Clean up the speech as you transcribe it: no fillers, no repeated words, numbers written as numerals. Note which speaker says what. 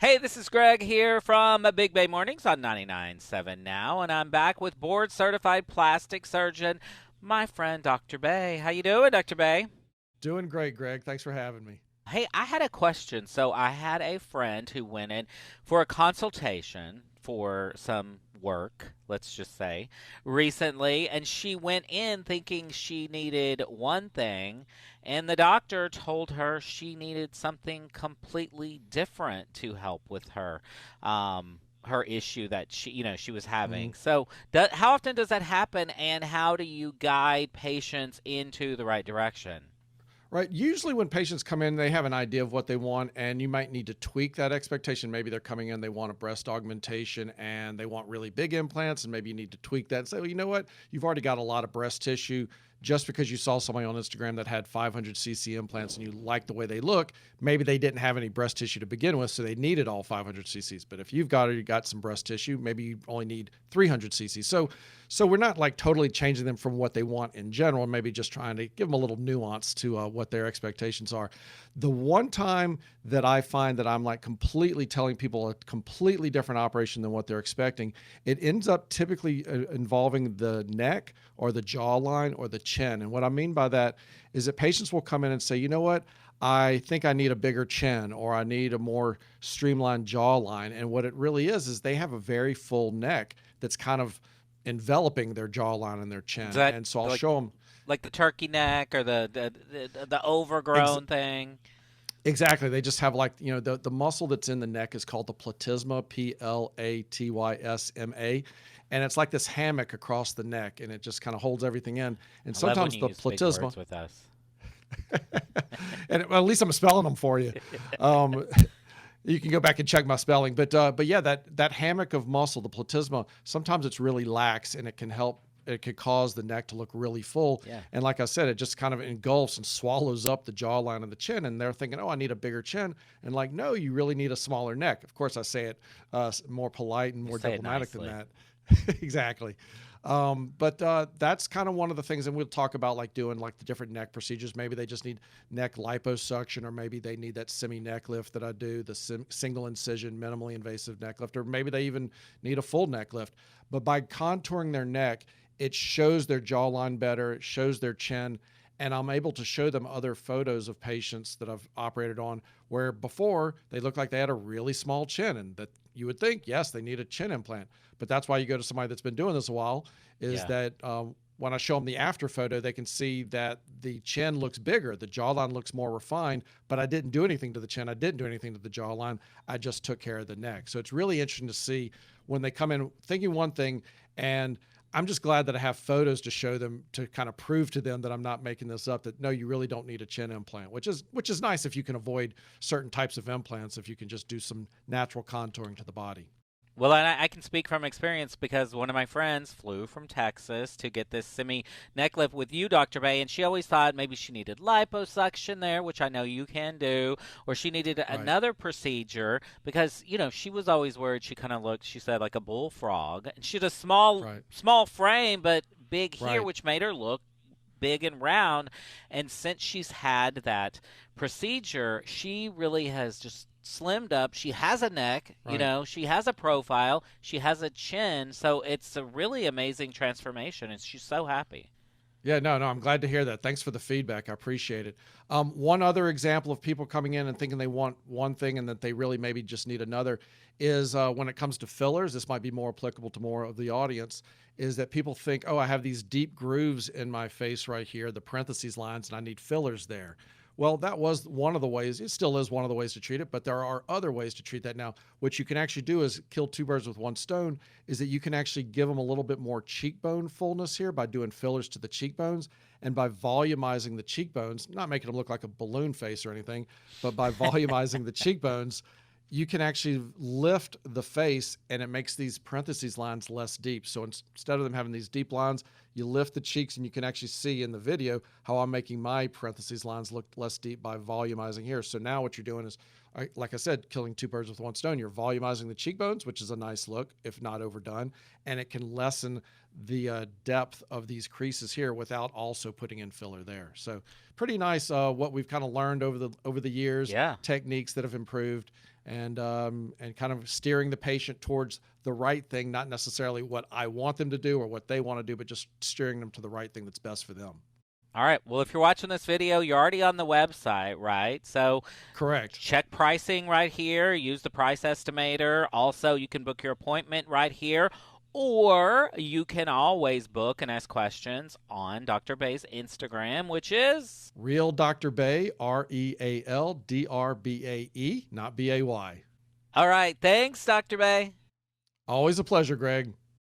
Speaker 1: Hey, this is Greg here from Big Bay Mornings on 99.7 Now, and I'm back with board-certified plastic surgeon, my friend Dr. Bay. How you doing, Dr. Bay?
Speaker 2: Doing great, Greg. Thanks for having me.
Speaker 1: Hey, I had a question. So I had a friend who went in for a consultation for some work, let's just say, recently, and she went in thinking she needed one thing, and the doctor told her she needed something completely different to help with her issue that she was
Speaker 2: Mhm.
Speaker 1: having. So, how often does that happen, and how do you guide patients into the right direction?
Speaker 2: Right. Usually, when patients come in, they have an idea of what they want, and you might need to tweak that expectation. Maybe they're coming in, they want a breast augmentation and they want really big implants, and maybe you need to tweak that and say, well, you know what? You've already got a lot of breast tissue. Just because you saw somebody on Instagram that had 500cc implants and you like the way they look, maybe they didn't have any breast tissue to begin with, so they needed all 500cc's. But if you've got or you got some breast tissue, maybe you only need 300cc. So we're not like totally changing them from what they want in general, maybe just trying to give them a little nuance to what their expectations are. The one time that I find that I'm like completely telling people a completely different operation than what they're expecting, it ends up typically involving the neck or the jawline or the chin. And what I mean by that is that patients will come in and say, you know what? I think I need a bigger chin or I need a more streamlined jawline. And what it really is they have a very full neck that's kind of enveloping their jawline and their
Speaker 1: Is
Speaker 2: chin.
Speaker 1: that
Speaker 2: And so I'll
Speaker 1: like
Speaker 2: show them
Speaker 1: like the turkey neck or the
Speaker 2: ex-
Speaker 1: overgrown thing?
Speaker 2: exactly. They just have like, the muscle that's in the neck is called the platysma, Platysma. And it's like this hammock across the neck and it just kind of holds everything in. And
Speaker 1: I love when
Speaker 2: sometimes
Speaker 1: you
Speaker 2: the
Speaker 1: use big
Speaker 2: platysma,
Speaker 1: words with us.
Speaker 2: and well, at least I'm spelling them for you. Um, you can go back and check my spelling, but yeah, that hammock of muscle, the platysma, sometimes it's really lax, and it can help. It could cause the neck to look really full,
Speaker 1: Yeah.
Speaker 2: and like I said, it just kind of engulfs and swallows up the jawline and the chin. And they're thinking, "Oh, I need a bigger chin," and like, no, you really need a smaller neck. Of course, I say it more polite and
Speaker 1: You
Speaker 2: more
Speaker 1: say it
Speaker 2: diplomatic than
Speaker 1: nicely.
Speaker 2: that. Exactly. But that's kind of one of the things, and we'll talk about like doing like the different neck procedures. Maybe they just need neck liposuction, or maybe they need that semi neck lift that I do, the single incision, minimally invasive neck lift, or maybe they even need a full neck lift. But by contouring their neck, it shows their jawline better, it shows their chin. And I'm able to show them other photos of patients that I've operated on where before they looked like they had a really small chin, and that you would think, yes, they need a chin implant. But that's why you go to somebody that's been doing this a while, is
Speaker 1: Yeah.
Speaker 2: that when I show them the after photo, they can see that the chin looks bigger, the jawline looks more refined, but I didn't do anything to the chin. I didn't do anything to the jawline. I just took care of the neck. So it's really interesting to see when they come in thinking one thing, and I'm just glad that I have photos to show them to kind of prove to them that I'm not making this up, that no, you really don't need a chin implant, which is nice if you can avoid certain types of implants, if you can just do some natural contouring to the body.
Speaker 1: Well, and I can speak from experience because one of my friends flew from Texas to get this semi neck lift with you, Dr. Bay, and she always thought maybe she needed liposuction there, which I know you can do, or she needed
Speaker 2: Right.
Speaker 1: another procedure because, she was always worried she kind of looked, she said, like a bullfrog. And she had a
Speaker 2: Right.
Speaker 1: small frame, but big here,
Speaker 2: Right.
Speaker 1: which made her look big and round. And since she's had that procedure, she really has just slimmed up. She has a neck,
Speaker 2: Right.
Speaker 1: she has a profile, she has a chin. So it's a really amazing transformation. And she's so happy.
Speaker 2: Yeah, no, no, I'm glad to hear that. Thanks for the feedback. I appreciate it. One other example of people coming in and thinking they want one thing and that they really maybe just need another is when it comes to fillers. This might be more applicable to more of the audience. Is that people think, oh, I have these deep grooves in my face right here, the parentheses lines, and I need fillers there. Well, that was one of the ways. It still is one of the ways to treat it, but there are other ways to treat that now. What you can actually do is kill two birds with one stone, is that you can actually give them a little bit more cheekbone fullness here by doing fillers to the cheekbones and by volumizing the cheekbones, not making them look like a balloon face or anything, but by volumizing the cheekbones, you can actually lift the face and it makes these parentheses lines less deep. So instead of them having these deep lines, you lift the cheeks and you can actually see in the video how I'm making my parentheses lines look less deep by volumizing here. So now what you're doing is, like I said, killing two birds with one stone. You're volumizing the cheekbones, which is a nice look, if not overdone, and it can lessen the depth of these creases here without also putting in filler there. So pretty nice what we've kind of learned over the years,
Speaker 1: Yeah.
Speaker 2: techniques that have improved. and kind of steering the patient towards the right thing, not necessarily what I want them to do or what they want to do, but just steering them to the right thing that's best for them.
Speaker 1: All right. Well, if you're watching this video, you're already on the website, right? So
Speaker 2: Correct.
Speaker 1: check pricing right here. Use the price estimator. Also, you can book your appointment right here. Or you can always book and ask questions on Dr. Bay's Instagram, which is
Speaker 2: Real Dr. Bay, RealDrBae, not BAY.
Speaker 1: all right. Thanks, Dr. Bay.
Speaker 2: Always a pleasure, Greg.